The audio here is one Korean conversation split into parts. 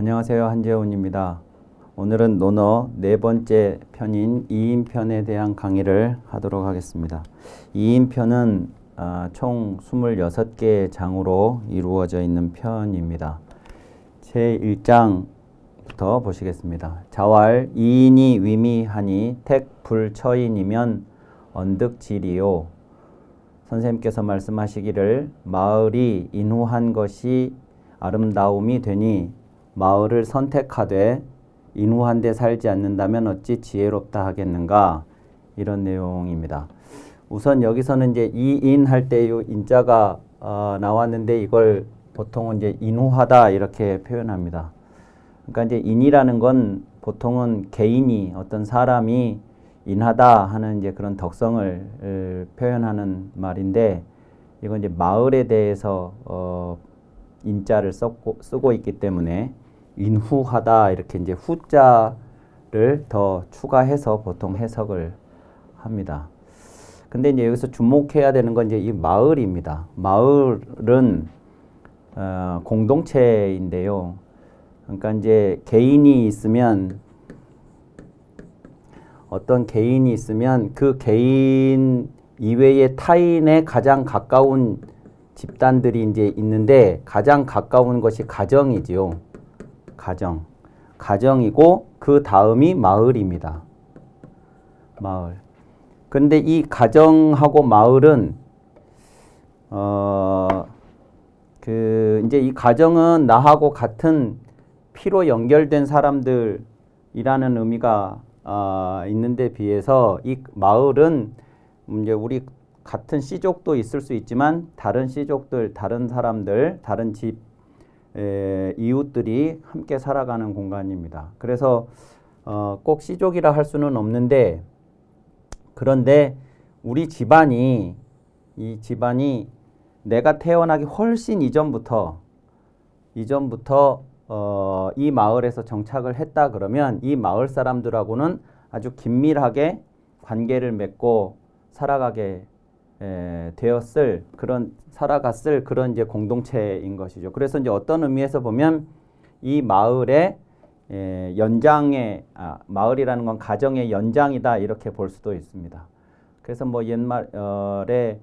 안녕하세요. 한재훈입니다. 오늘은 논어 네 번째 편인 이인편에 대한 강의를 하도록 하겠습니다. 이인편은 총 26개의 장으로 이루어져 있는 편입니다. 제1장부터 보시겠습니다. 자왈 이인이 위미하니 택 불처인이면 언득지리요. 선생님께서 말씀하시기를 마을이 인후한 것이 아름다움이 되니 마을을 선택하되 인후한 데 살지 않는다면 어찌 지혜롭다 하겠는가, 이런 내용입니다. 우선 여기서는 이제 이인 할 때 이 인자가 나왔는데 이걸 보통은 이제 인후하다 이렇게 표현합니다. 그러니까 이제 인이라는 건 보통은 개인이 어떤 사람이 인하다 하는 이제 그런 덕성을 표현하는 말인데, 이건 이제 마을에 대해서 인자를 쓰고 있기 때문에 인후하다 이렇게 이제 후자를 더 추가해서 보통 해석을 합니다. 근데 이제 여기서 주목해야 되는 건 이제 이 마을입니다. 마을은 공동체인데요. 그러니까 이제 개인이 있으면, 어떤 개인이 있으면 그 개인 이외의 타인에 가장 가까운 집단들이 이제 있는데, 가장 가까운 것이 가정이지요. 가정이고 그 다음이 마을입니다. 마을. 근데 이 가정하고 마을은 이제 이 가정은 나하고 같은 피로 연결된 사람들이라는 의미가 있는데 비해서 이 마을은 이제 우리 같은 씨족도 있을 수 있지만 다른 씨족들, 다른 사람들, 다른 집 이웃들이 함께 살아가는 공간입니다. 그래서 꼭 씨족이라 할 수는 없는데, 그런데 우리 집안이, 이 집안이 내가 태어나기 훨씬 이전부터 이 마을에서 정착을 했다 그러면 이 마을 사람들하고는 아주 긴밀하게 관계를 맺고 살아갔을 그런 이제 공동체인 것이죠. 그래서 이제 어떤 의미에서 보면 이 마을의 마을이라는 건 가정의 연장이다 이렇게 볼 수도 있습니다. 그래서 뭐 옛말에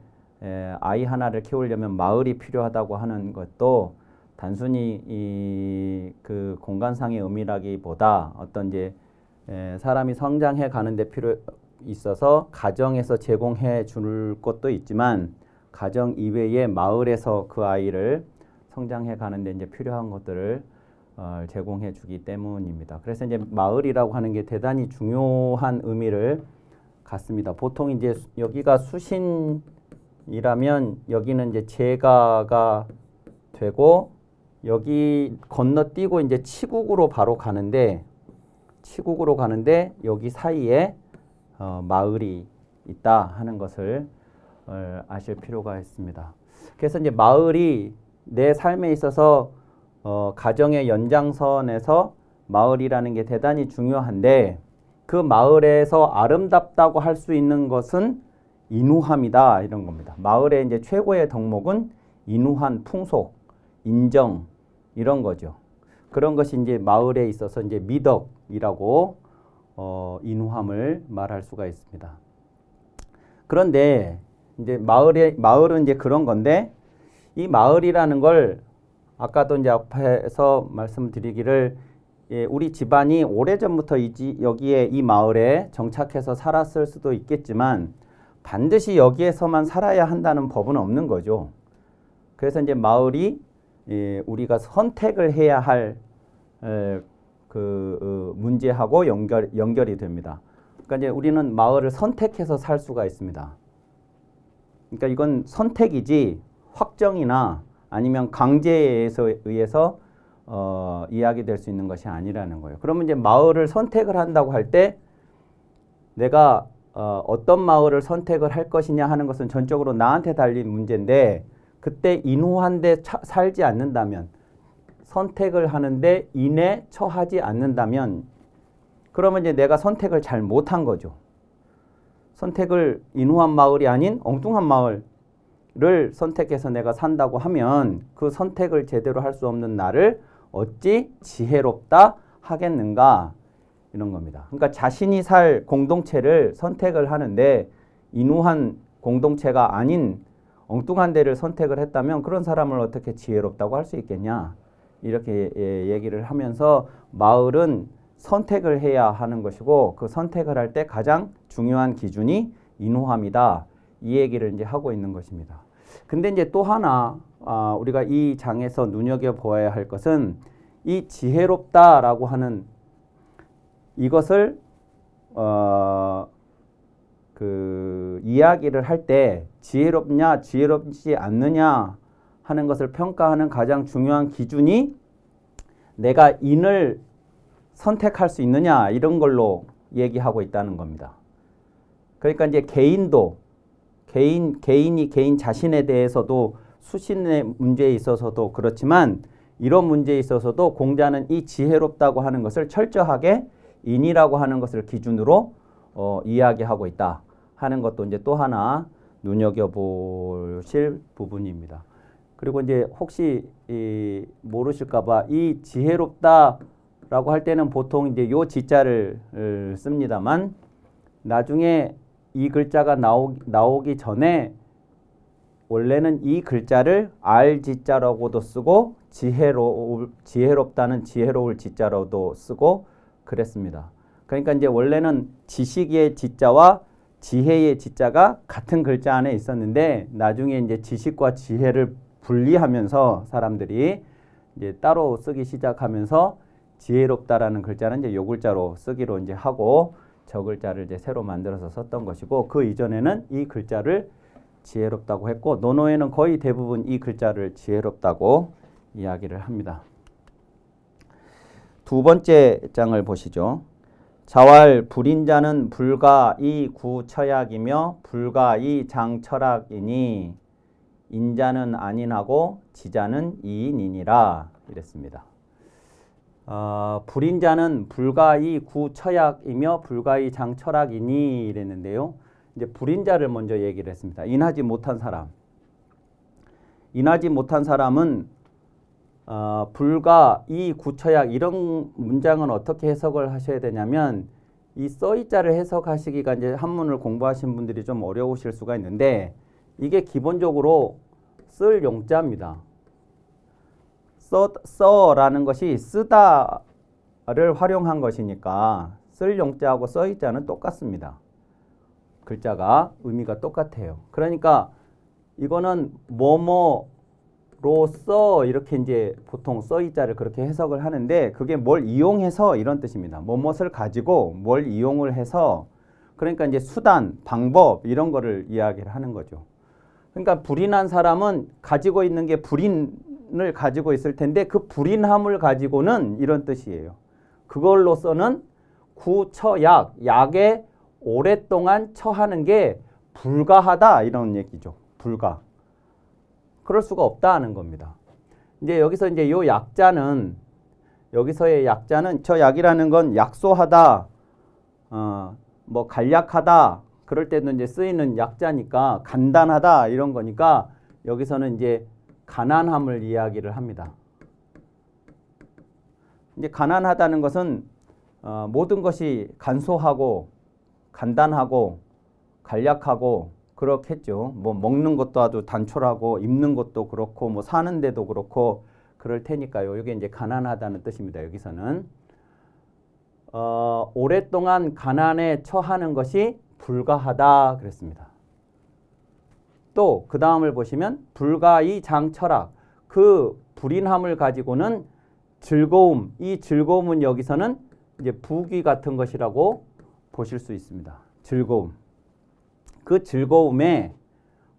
아이 하나를 키우려면 마을이 필요하다고 하는 것도 단순히 그 공간상의 의미라기보다 어떤 이제 사람이 성장해 가는데 필요 있어서 가정에서 제공해 줄 것도 있지만, 가정 이외에 마을에서 그 아이를 성장해 가는데 이제 필요한 것들을 제공해 주기 때문입니다. 그래서 이제 마을이라고 하는 게 대단히 중요한 의미를 갖습니다. 보통 이제 여기가 수신이라면 여기는 이제 제가가 되고, 여기 건너뛰고 이제 치국으로 바로 가는데 여기 사이에 마을이 있다 하는 것을 아실 필요가 있습니다. 그래서 이제 마을이 내 삶에 있어서 가정의 연장선에서 마을이라는 게 대단히 중요한데, 그 마을에서 아름답다고 할 수 있는 것은 인후함이다 이런 겁니다. 마을의 이제 최고의 덕목은 인후한 풍속, 인정 이런 거죠. 그런 것이 이제 마을에 있어서 이제 미덕이라고 인후함을 말할 수가 있습니다. 그런데 이제 마을은 이제 그런 건데, 이 마을이라는 걸 아까도 이제 앞에서 말씀드리기를, 우리 집안이 오래전부터 여기에 이 마을에 정착해서 살았을 수도 있겠지만 반드시 여기에서만 살아야 한다는 법은 없는 거죠. 그래서 이제 마을이 우리가 선택을 해야 할 문제하고 연결이 됩니다. 그러니까 이제 우리는 마을을 선택해서 살 수가 있습니다. 그러니까 이건 선택이지 확정이나 아니면 강제에 의해서 이야기될 수 있는 것이 아니라는 거예요. 그러면 이제 마을을 선택을 한다고 할 때 내가 어떤 마을을 선택을 할 것이냐 하는 것은 전적으로 나한테 달린 문제인데, 그때 인후한 데 살지 않는다면, 선택을 하는데 인에 처하지 않는다면, 그러면 이제 내가 선택을 잘 못한 거죠. 선택을 인후한 마을이 아닌 엉뚱한 마을을 선택해서 내가 산다고 하면 그 선택을 제대로 할 수 없는 나를 어찌 지혜롭다 하겠는가 이런 겁니다. 그러니까 자신이 살 공동체를 선택을 하는데 인후한 공동체가 아닌 엉뚱한 데를 선택을 했다면 그런 사람을 어떻게 지혜롭다고 할 수 있겠냐 이렇게 얘기를 하면서 마을은 선택을 해야 하는 것이고 그 선택을 할 때 가장 중요한 기준이 인후함이다 이 얘기를 이제 하고 있는 것입니다. 근데 이제 또 하나 우리가 이 장에서 눈여겨보아야 할 것은 이 지혜롭다라고 하는 이것을 이야기를 할 때 지혜롭냐 지혜롭지 않느냐 하는 것을 평가하는 가장 중요한 기준이 내가 인을 선택할 수 있느냐 이런 걸로 얘기하고 있다는 겁니다. 그러니까 이제 개인도 개인이 개인 자신에 대해서도 수신의 문제에 있어서도 그렇지만 이런 문제에 있어서도 공자는 이 지혜롭다고 하는 것을 철저하게 인이라고 하는 것을 기준으로 이야기하고 있다 하는 것도 이제 또 하나 눈여겨보실 부분입니다. 그리고 이제 혹시 모르실까봐 이 지혜롭다라고 할 때는 보통 이제 요 지자를 씁니다만 나중에 이 글자가 나오기 전에 원래는 이 글자를 알지자라고도 쓰고 지혜롭다는 지혜로울 지자로도 쓰고 그랬습니다. 그러니까 이제 원래는 지식의 지자와 지혜의 지자가 같은 글자 안에 있었는데 나중에 이제 지식과 지혜를 분리하면서 사람들이 이제 따로 쓰기 시작하면서 지혜롭다라는 글자는 이제 요 글자로 쓰기로 이제 하고 저 글자를 이제 새로 만들어서 썼던 것이고 그 이전에는 이 글자를 지혜롭다고 했고 논어에는 거의 대부분 이 글자를 지혜롭다고 이야기를 합니다. 두 번째 장을 보시죠. 자왈 불인자는 불가 이 구처약이며 불가 이 장철학이니 인자는 안인하고 지자는 이인이니라 이랬습니다. 불인자는 불가이 구처약이며 불가이 장철학이니 이랬는데요. 이제 불인자를 먼저 얘기를 했습니다. 인하지 못한 사람. 인하지 못한 사람은 불가이 구처약 이런 문장은 어떻게 해석을 하셔야 되냐면 이 써이자를 해석하시기가 이제 한문을 공부하신 분들이 좀 어려우실 수가 있는데 이게 기본적으로 쓸 용자입니다. 써라는 것이 쓰다를 활용한 것이니까 쓸 용자하고 써이자는 똑같습니다. 글자가 의미가 똑같아요. 그러니까 이거는 뭐뭐로써 이렇게 이제 보통 써이자를 그렇게 해석을 하는데 그게 뭘 이용해서 이런 뜻입니다. 뭐뭇을 가지고 뭘 이용을 해서 그러니까 이제 수단, 방법 이런 거를 이야기를 하는 거죠. 그러니까 불인한 사람은 가지고 있는 게 불인을 가지고 있을 텐데 그 불인함을 가지고는 이런 뜻이에요. 그걸로서는 구처약, 약에 오랫동안 처하는 게 불가하다 이런 얘기죠. 불가. 그럴 수가 없다 하는 겁니다. 이제 여기서 이제 요 약자는 여기서의 약자는 저 약이라는 건 약소하다, 뭐 간략하다 그럴 때도 이제 쓰이는 약자니까 간단하다 이런 거니까 여기서는 이제 가난함을 이야기를 합니다. 이제 가난하다는 것은 모든 것이 간소하고 간단하고 간략하고 그렇겠죠. 뭐 먹는 것도 아주 단촐하고 입는 것도 그렇고 뭐 사는 데도 그렇고 그럴 테니까요. 이게 이제 가난하다는 뜻입니다. 여기서는 오랫동안 가난에 처하는 것이 불가하다 그랬습니다. 또 그 다음을 보시면 불가이 장철학 그 불인함을 가지고는 즐거움 이 즐거움은 여기서는 이제 부귀 같은 것이라고 보실 수 있습니다. 즐거움. 그 즐거움에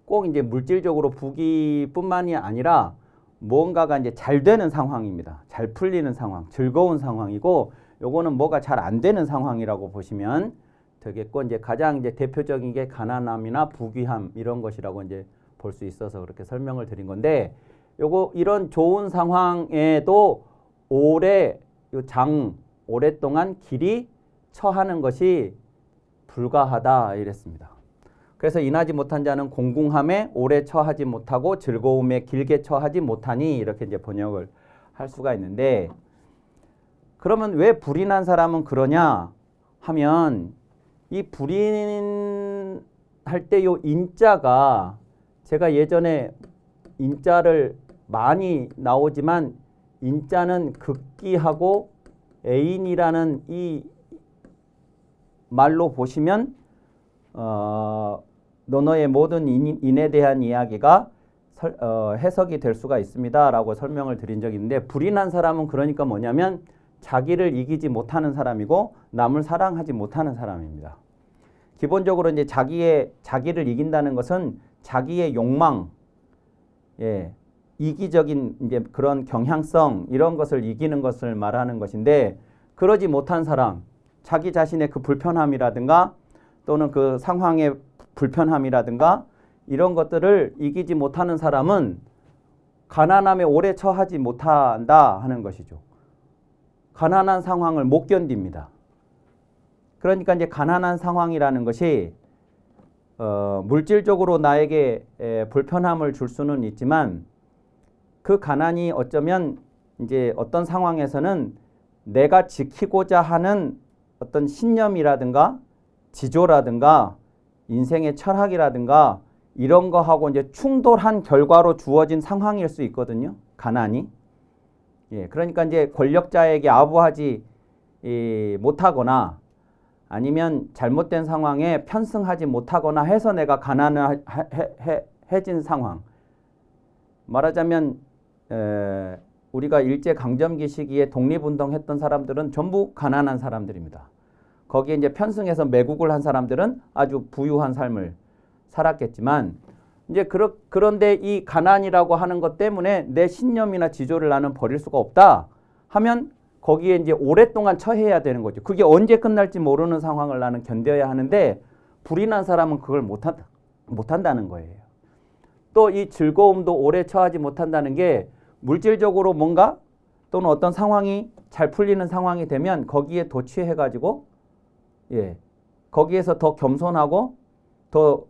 꼭 이제 물질적으로 부귀뿐만이 아니라 뭔가가 이제 잘 되는 상황입니다. 잘 풀리는 상황, 즐거운 상황이고 요거는 뭐가 잘 안 되는 상황이라고 보시면 되겠고 이제 가장 이제 대표적인 게 가난함이나 부귀함 이런 것이라고 이제 볼 수 있어서 그렇게 설명을 드린 건데 요거 이런 좋은 상황에도 오랫동안 길이 처하는 것이 불가하다 이랬습니다. 그래서 인하지 못한 자는 공궁함에 오래 처하지 못하고 즐거움에 길게 처하지 못하니 이렇게 이제 번역을 할 수가 있는데 그러면 왜 불인한 사람은 그러냐 하면 이 불인할 때 요 인자가 제가 예전에 인자를 많이 나오지만 인자는 극기하고 애인이라는 이 말로 보시면 논어의 모든 인에 대한 이야기가 해석이 될 수가 있습니다 라고 설명을 드린 적이 있는데 불인한 사람은 그러니까 뭐냐면 자기를 이기지 못하는 사람이고 남을 사랑하지 못하는 사람입니다. 기본적으로 이제 자기를 이긴다는 것은 자기의 욕망, 예, 이기적인 이제 그런 경향성 이런 것을 이기는 것을 말하는 것인데 그러지 못한 사람, 자기 자신의 그 불편함이라든가 또는 그 상황의 불편함이라든가 이런 것들을 이기지 못하는 사람은 가난함에 오래 처하지 못한다 하는 것이죠. 가난한 상황을 못 견딥니다. 그러니까 이제 가난한 상황이라는 것이 물질적으로 나에게 불편함을 줄 수는 있지만 그 가난이 어쩌면 이제 어떤 상황에서는 내가 지키고자 하는 어떤 신념이라든가 지조라든가 인생의 철학이라든가 이런 거하고 이제 충돌한 결과로 주어진 상황일 수 있거든요. 가난이. 예, 그러니까 이제 권력자에게 아부하지 못하거나 아니면 잘못된 상황에 편승하지 못하거나 해서 내가 가난을 해진 상황. 말하자면 우리가 일제강점기 시기에 독립운동했던 사람들은 전부 가난한 사람들입니다. 거기에 이제 편승해서 매국을 한 사람들은 아주 부유한 삶을 살았겠지만 이제 그런데 이 가난이라고 하는 것 때문에 내 신념이나 지조를 나는 버릴 수가 없다 하면 거기에 이제 오랫동안 처해야 되는 거죠. 그게 언제 끝날지 모르는 상황을 나는 견뎌야 하는데 불인한 사람은 그걸 못한다는 거예요. 또 이 즐거움도 오래 처하지 못한다는 게 물질적으로 뭔가 또는 어떤 상황이 잘 풀리는 상황이 되면 거기에 도취해가지고 예, 거기에서 더 겸손하고 더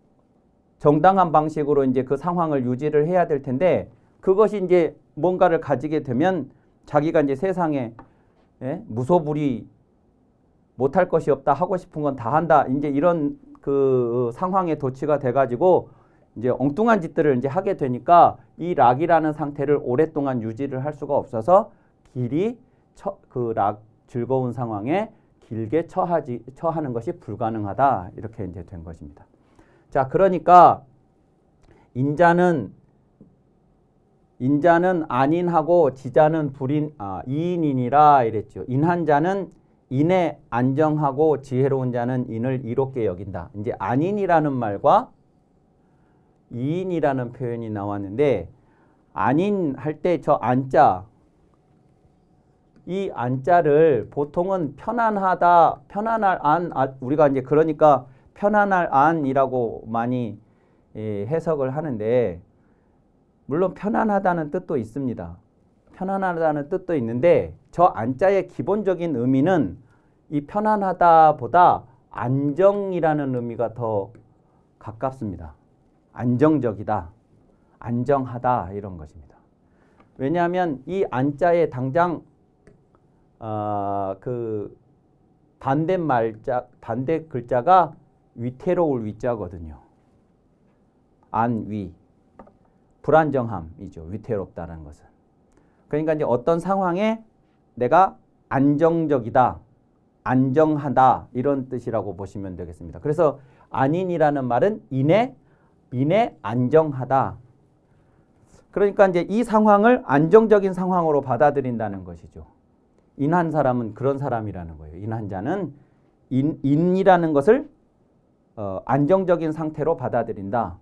정당한 방식으로 이제 그 상황을 유지를 해야 될 텐데 그것이 이제 뭔가를 가지게 되면 자기가 이제 세상에 예, 무소불위 못할 것이 없다 하고 싶은 건 다 한다 이제 이런 그 상황에 도취가 돼가지고 이제 엉뚱한 짓들을 이제 하게 되니까 이 락이라는 상태를 오랫동안 유지를 할 수가 없어서 길이 그 락 즐거운 상황에 길게 처하는 것이 불가능하다 이렇게 이제 된 것입니다. 자, 그러니까 인자는 안인하고 지자는 이인이니라 이랬죠. 인한 자는 인에 안정하고 지혜로운 자는 인을 이롭게 여긴다. 이제 안인이라는 말과 이인이라는 표현이 나왔는데 안인 할 때 저 안자 이 안자를 보통은 편안하다, 편안할 안 우리가 이제 그러니까 편안할 안이라고 많이 해석을 하는데 물론 편안하다는 뜻도 있습니다. 편안하다는 뜻도 있는데 저 안자의 기본적인 의미는 이 편안하다보다 안정이라는 의미가 더 가깝습니다. 안정적이다, 안정하다 이런 것입니다. 왜냐하면 이 안자에 당장 그 반대 글자가 위태로울 위자거든요. 안위, 불안정함이죠. 위태롭다는 것은. 그러니까 이제 어떤 상황에 내가 안정적이다, 안정하다 이런 뜻이라고 보시면 되겠습니다. 그래서 안인이라는 말은 인에 안정하다. 그러니까 이제 이 상황을 안정적인 상황으로 받아들인다는 것이죠. 인한 사람은 그런 사람이라는 거예요. 인한 자는 인이라는 것을 안정적인 상태로 받아들인다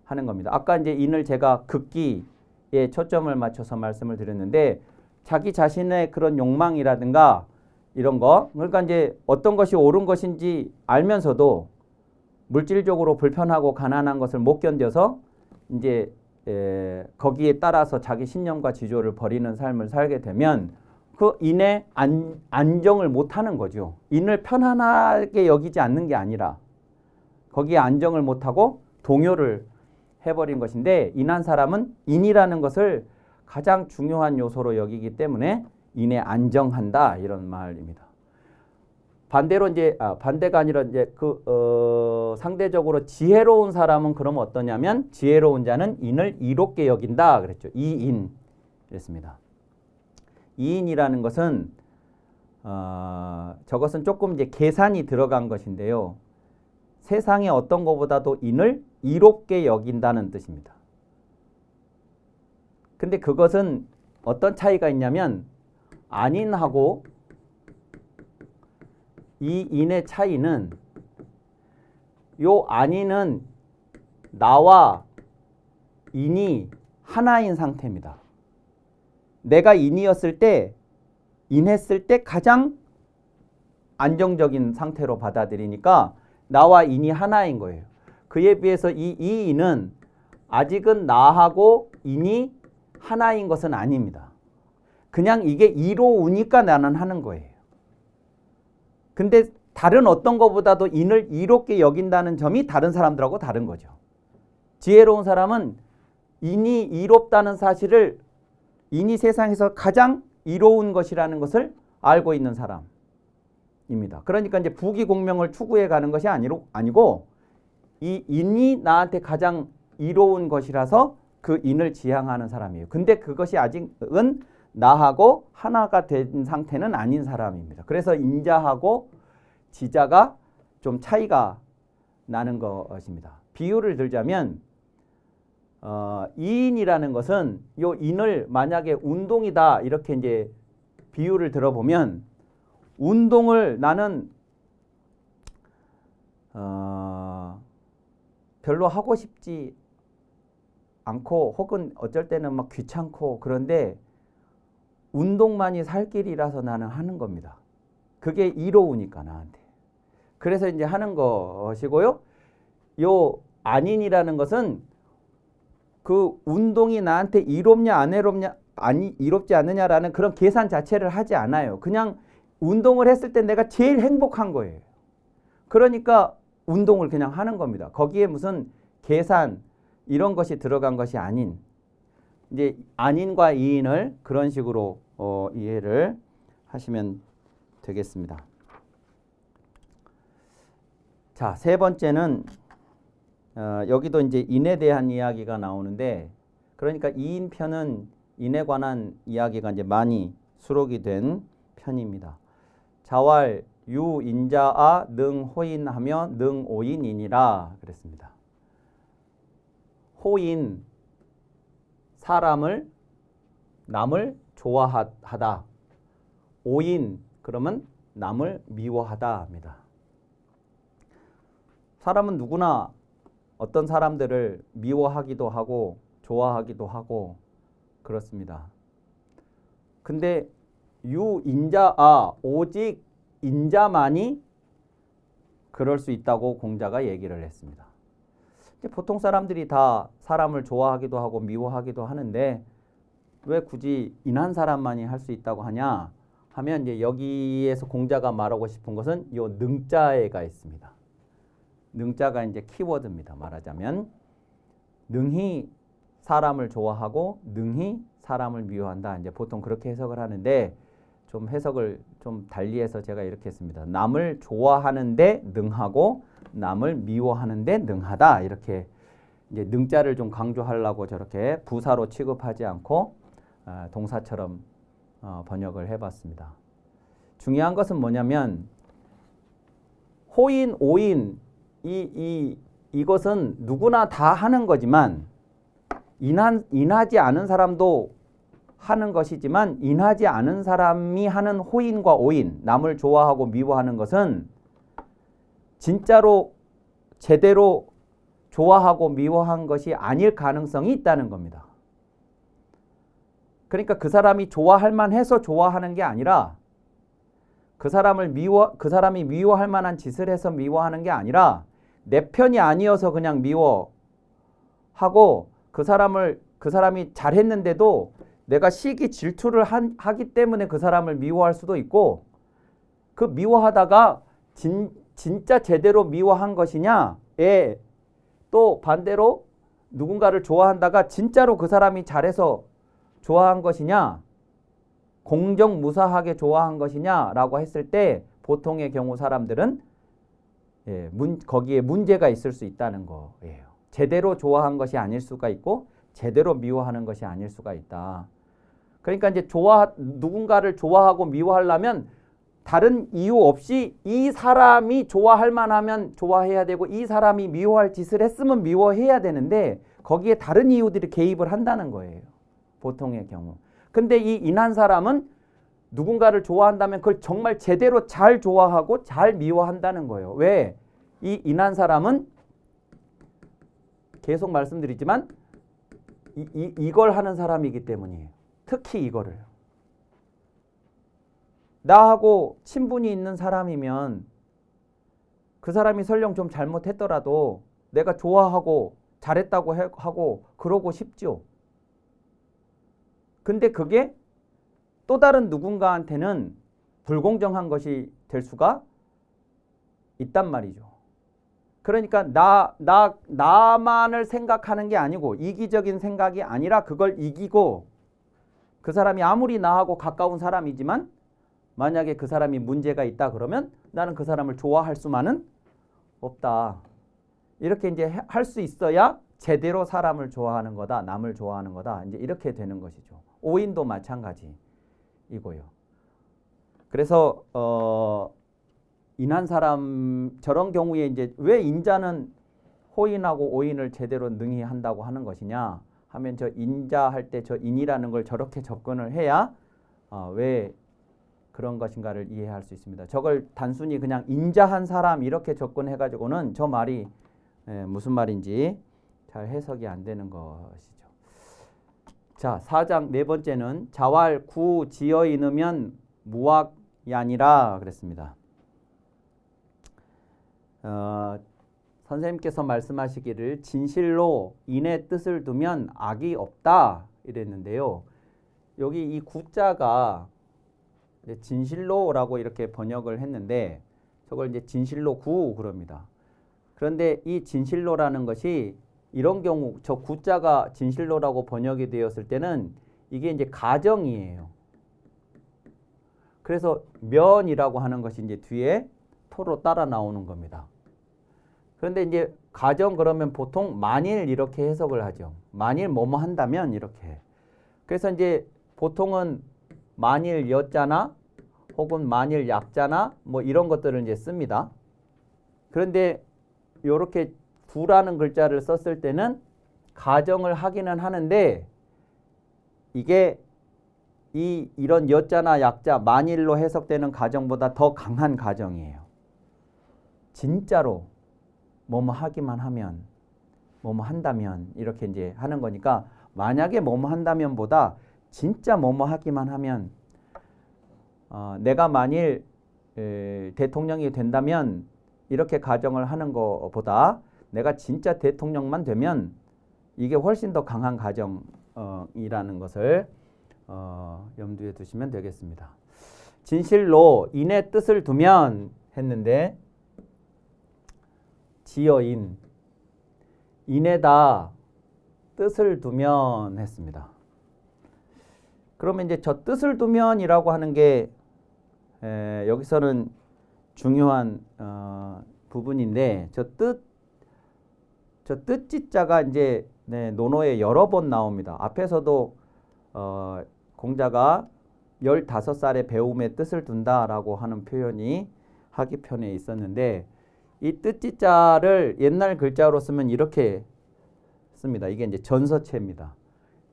하는 겁니다. 아까 이제 인을 제가 극기에 초점을 맞춰서 말씀을 드렸는데 자기 자신의 그런 욕망이라든가 이런 거 그러니까 이제 어떤 것이 옳은 것인지 알면서도 물질적으로 불편하고 가난한 것을 못 견뎌서 이제 거기에 따라서 자기 신념과 지조를 버리는 삶을 살게 되면 그 인의 안정을 못하는 거죠. 인을 편안하게 여기지 않는 게 아니라 거기에 안정을 못하고 동요를 해버린 것인데 인한 사람은 인이라는 것을 가장 중요한 요소로 여기기 때문에 인에 안정한다 이런 말입니다. 반대로 이제 반대가 아니라 이제 상대적으로 지혜로운 사람은 그럼 어떠냐면 지혜로운 자는 인을 이롭게 여긴다 그랬죠. 이인 그랬습니다. 이인이라는 것은 저것은 조금 이제 계산이 들어간 것인데요. 세상의 어떤 것보다도 인을 이롭게 여긴다는 뜻입니다. 근데 그것은 어떤 차이가 있냐면 안인하고 이 인의 차이는 요 안인은 나와 인이 하나인 상태입니다. 내가 인이었을 때 인했을 때 가장 안정적인 상태로 받아들이니까 나와 인이 하나인 거예요. 그에 비해서 이 인은 아직은 나하고 인이 하나인 것은 아닙니다. 그냥 이게 이로우니까 나는 하는 거예요. 근데 다른 어떤 것보다도 인을 이롭게 여긴다는 점이 다른 사람들하고 다른 거죠. 지혜로운 사람은 인이 이롭다는 사실을 인이 세상에서 가장 이로운 것이라는 것을 알고 있는 사람입니다. 그러니까 이제 부귀공명을 추구해 가는 것이 아니고 이 인이 나한테 가장 이로운 것이라서 그 인을 지향하는 사람이에요. 근데 그것이 아직은 나하고 하나가 된 상태는 아닌 사람입니다. 그래서 인자하고 지자가 좀 차이가 나는 것입니다. 비유를 들자면 이인이라는 것은 요 인을 만약에 운동이다 이렇게 이제 비유를 들어보면 운동을 나는 별로 하고 싶지 않고 혹은 어쩔 때는 막 귀찮고 그런데 운동만이 살 길이라서 나는 하는 겁니다. 그게 이로우니까 나한테. 그래서 이제 하는 것이고요. 요 안인이라는 것은 그 운동이 나한테 이롭냐 안 이롭냐 이롭지 않느냐라는 그런 계산 자체를 하지 않아요. 그냥 운동을 했을 때 내가 제일 행복한 거예요. 그러니까 운동을 그냥 하는 겁니다. 거기에 무슨 계산 이런 것이 들어간 것이 아닌 이제 안인과 이인을 그런 식으로 이해를 하시면 되겠습니다. 자, 세 번째는 여기도 이제 인에 대한 이야기가 나오는데 그러니까 이인편은 인에 관한 이야기가 이제 많이 수록이 된 편입니다. 자왈 유인자아 능호인하며 능오인이니라 그랬습니다. 호인 사람을 남을 좋아하다. 오인 그러면 남을 미워하다 합니다. 사람은 누구나 어떤 사람들을 미워하기도 하고 좋아하기도 하고 그렇습니다. 근데 유인자아 오직 인자만이 그럴 수 있다고 공자가 얘기를 했습니다. 보통 사람들이 다 사람을 좋아하기도 하고 미워하기도 하는데 왜 굳이 인한 사람만이 할 수 있다고 하냐 하면 이제 여기에서 공자가 말하고 싶은 것은 요 능자에가 있습니다. 능자가 이제 키워드입니다. 말하자면 능히 사람을 좋아하고 능히 사람을 미워한다. 이제 보통 그렇게 해석을 하는데 좀 해석을 좀 달리해서 제가 이렇게 했습니다. 남을 좋아하는데 능하고 남을 미워하는데 능하다. 이렇게 이제 능자를 좀 강조하려고 저렇게 부사로 취급하지 않고 동사처럼 번역을 해봤습니다. 중요한 것은 뭐냐면 호인, 오인 이것은 누구나 다 하는 거지만 인하지 않은 사람도 하는 것이지만 인하지 않은 사람이 하는 호인과 오인, 남을 좋아하고 미워하는 것은 진짜로 제대로 좋아하고 미워한 것이 아닐 가능성이 있다는 겁니다. 그러니까 그 사람이 좋아할 만해서 좋아하는 게 아니라 그 사람이 미워할 만한 짓을 해서 미워하는 게 아니라 내 편이 아니어서 그냥 미워하고 그 사람이 잘했는데도 내가 시기 질투를 하기 때문에 그 사람을 미워할 수도 있고 그 미워하다가 진짜 제대로 미워한 것이냐에 또 반대로 누군가를 좋아한다가 진짜로 그 사람이 잘해서 좋아한 것이냐, 공정무사하게 좋아한 것이냐라고 했을 때 보통의 경우 사람들은 거기에 문제가 있을 수 있다는 거예요. 제대로 좋아한 것이 아닐 수가 있고 제대로 미워하는 것이 아닐 수가 있다. 그러니까 이제 누군가를 좋아하고 미워하려면 다른 이유 없이 이 사람이 좋아할 만하면 좋아해야 되고 이 사람이 미워할 짓을 했으면 미워해야 되는데 거기에 다른 이유들이 개입을 한다는 거예요. 보통의 경우. 근데 이 인한 사람은 누군가를 좋아한다면 그걸 정말 제대로 잘 좋아하고 잘 미워한다는 거예요. 왜? 이 인한 사람은 계속 말씀드리지만 이걸 하는 사람이기 때문이에요. 특히 이거를. 나하고 친분이 있는 사람이면 그 사람이 설령 좀 잘못했더라도 내가 좋아하고 잘했다고 하고 그러고 싶죠. 근데 그게 또 다른 누군가한테는 불공정한 것이 될 수가 있단 말이죠. 그러니까 나만을 생각하는 게 아니고 이기적인 생각이 아니라 그걸 이기고 그 사람이 아무리 나하고 가까운 사람이지만 만약에 그 사람이 문제가 있다 그러면 나는 그 사람을 좋아할 수만은 없다. 이렇게 이제 할 수 있어야 제대로 사람을 좋아하는 거다. 남을 좋아하는 거다. 이제 이렇게 되는 것이죠. 오인도 마찬가지이고요. 그래서 인한 사람 저런 경우에 이제 왜 인자는 호인하고 오인을 제대로 능히 한다고 하는 것이냐 하면 저 인자할 때 저 인이라는 걸 저렇게 접근을 해야 왜 그런 것인가를 이해할 수 있습니다. 저걸 단순히 그냥 인자한 사람 이렇게 접근해가지고는 저 말이 무슨 말인지 잘 해석이 안 되는 것이죠. 자, 4장 네 번째는 자왈 구 지어 인으면 무악야니라 그랬습니다. 선생님께서 말씀하시기를 진실로 인의 뜻을 두면 악이 없다 이랬는데요. 여기 이 구자가 진실로라고 이렇게 번역을 했는데 저걸 이제 진실로 구 그럽니다. 그런데 이 진실로라는 것이 이런 경우 저 구자가 진실로라고 번역이 되었을 때는 이게 이제 가정이에요. 그래서 면이라고 하는 것이 이제 뒤에 토로 따라 나오는 겁니다. 그런데 이제 가정 그러면 보통 만일 이렇게 해석을 하죠. 만일 뭐뭐 한다면 이렇게. 그래서 이제 보통은 만일 여자나 혹은 만일 약자나 뭐 이런 것들을 이제 씁니다. 그런데 이렇게 구라는 글자를 썼을 때는 가정을 하기는 하는데 이게 이런 여자나 약자 만일로 해석되는 가정보다 더 강한 가정이에요. 진짜로 뭐뭐 하기만 하면 뭐뭐 한다면 이렇게 이제 하는 거니까 만약에 뭐뭐 한다면보다 진짜 뭐뭐 하기만 하면 내가 만일 대통령이 된다면 이렇게 가정을 하는 것보다 내가 진짜 대통령만 되면 이게 훨씬 더 강한 가정이라는 것을 염두에 두시면 되겠습니다. 진실로 인의 뜻을 두면 했는데 지어인 인에다 뜻을 두면 했습니다. 그러면 이제 저 뜻을 두면이라고 하는 게 여기서는 중요한 부분인데 저 뜻지자가 이제 논어에 여러 번 나옵니다. 앞에서도 공자가 15살의 배움에 뜻을 둔다라고 하는 표현이 하기편에 있었는데 이 뜻지자를 옛날 글자로 쓰면 이렇게 씁니다. 이게 이제 전서체입니다.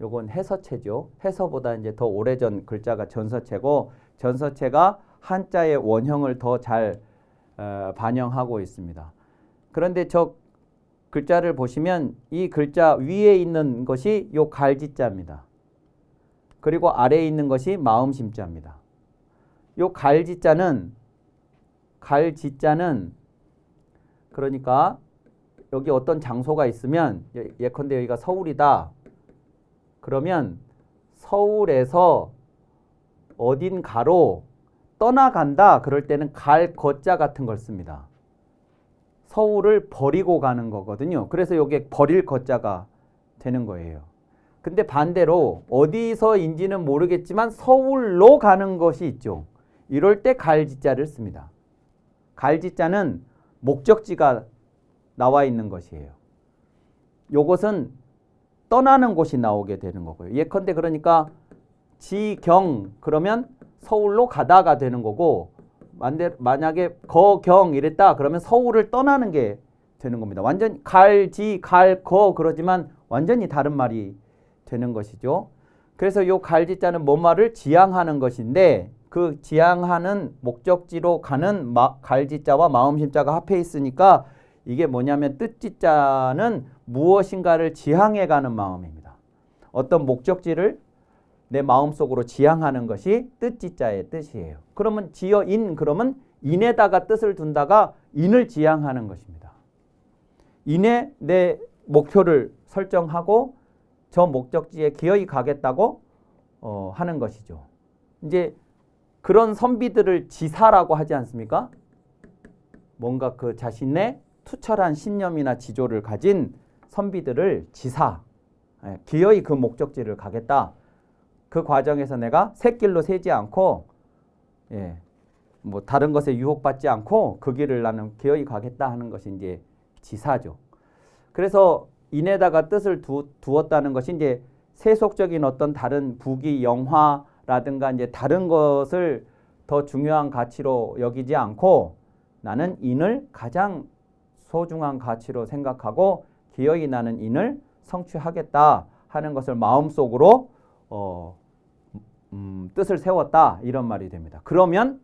요건 해서체죠. 해서보다 이제 더 오래전 글자가 전서체고 전서체가 한자의 원형을 더 잘 반영하고 있습니다. 그런데 저 글자를 보시면 이 글자 위에 있는 것이 요 갈지자입니다. 그리고 아래에 있는 것이 마음심자입니다. 요 갈지자는 그러니까 여기 어떤 장소가 있으면 예컨대 여기가 서울이다. 그러면 서울에서 어딘가로 떠나간다. 그럴 때는 갈 거자 같은 걸 씁니다. 서울을 버리고 가는 거거든요. 그래서 이게 버릴 거자가 되는 거예요. 근데 반대로 어디서인지는 모르겠지만 서울로 가는 것이 있죠. 이럴 때 갈지자를 씁니다. 갈지자는 목적지가 나와 있는 것이에요. 요것은 떠나는 곳이 나오게 되는 거고요. 예컨대 그러니까 지경 그러면 서울로 가다가 되는 거고, 만약에 거경 이랬다 그러면 서울을 떠나는 게 되는 겁니다. 완전 갈지 갈거 그러지만 완전히 다른 말이 되는 것이죠. 그래서 요 갈지자는 뭔 말을 지향하는 것인데, 그 지향하는 목적지로 가는 갈지자와 마음심자가 합해 있으니까 이게 뭐냐면 뜻지자는 무엇인가를 지향해 가는 마음입니다. 어떤 목적지를 내 마음속으로 지향하는 것이 뜻지자의 뜻이에요. 그러면 지어인 그러면 인에다가 뜻을 둔다가 인을 지향하는 것입니다. 인에 내 목표를 설정하고 저 목적지에 기어이 가겠다고 하는 것이죠. 이제 그런 선비들을 지사라고 하지 않습니까? 뭔가 그 자신의 투철한 신념이나 지조를 가진 선비들을 지사, 기어이 그 목적지를 가겠다. 그 과정에서 내가 샛길로 새지 않고, 뭐 다른 것에 유혹받지 않고 그 길을 나는 기어이 가겠다 하는 것이 이제 지사죠. 그래서 인에다가 뜻을 두었다는 것이 이제 세속적인 어떤 다른 부귀, 영화라든가 이제 다른 것을 더 중요한 가치로 여기지 않고 나는 인을 가장 소중한 가치로 생각하고 기어이 나는 인을 성취하겠다 하는 것을 마음속으로 뜻을 세웠다 이런 말이 됩니다. 그러면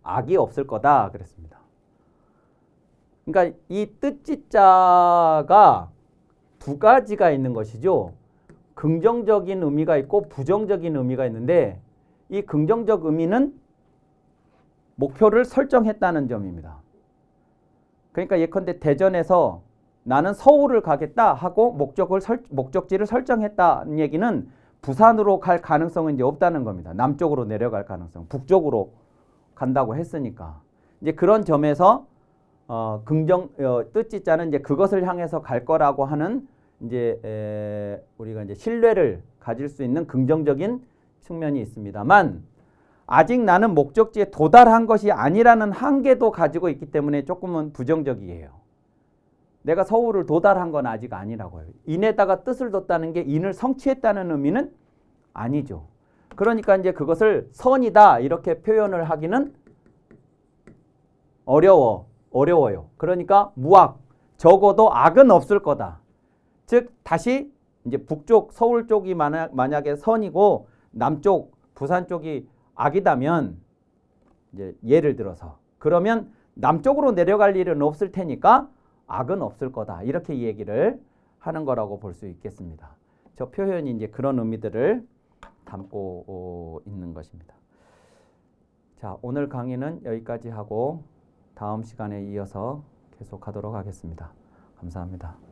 악이 없을 거다 그랬습니다. 그러니까 이 뜻지자가 두 가지가 있는 것이죠. 긍정적인 의미가 있고 부정적인 의미가 있는데, 이 긍정적 의미는 목표를 설정했다는 점입니다. 그러니까 예컨대 대전에서 나는 서울을 가겠다 하고 목적지를 설정했다는 얘기는 부산으로 갈 가능성은 이제 없다는 겁니다. 남쪽으로 내려갈 가능성, 북쪽으로 간다고 했으니까. 이제 그런 점에서 뜻지자는 이제 그것을 향해서 갈 거라고 하는 이제 우리가 이제 신뢰를 가질 수 있는 긍정적인 측면이 있습니다만, 아직 나는 목적지에 도달한 것이 아니라는 한계도 가지고 있기 때문에 조금은 부정적이에요. 내가 서울을 도달한 건 아직 아니라고요. 인에다가 뜻을 뒀다는 게 인을 성취했다는 의미는 아니죠. 그러니까 이제 그것을 선이다 이렇게 표현을 하기는 어려워요. 그러니까 무악, 적어도 악은 없을 거다. 즉 다시 이제 북쪽 서울 쪽이 만약에 선이고 남쪽 부산 쪽이 악이다면, 이제 예를 들어서 그러면 남쪽으로 내려갈 일은 없을 테니까 악은 없을 거다 이렇게 얘기를 하는 거라고 볼 수 있겠습니다. 저 표현이 이제 그런 의미들을 담고 있는 것입니다. 자, 오늘 강의는 여기까지 하고 다음 시간에 이어서 계속하도록 하겠습니다. 감사합니다.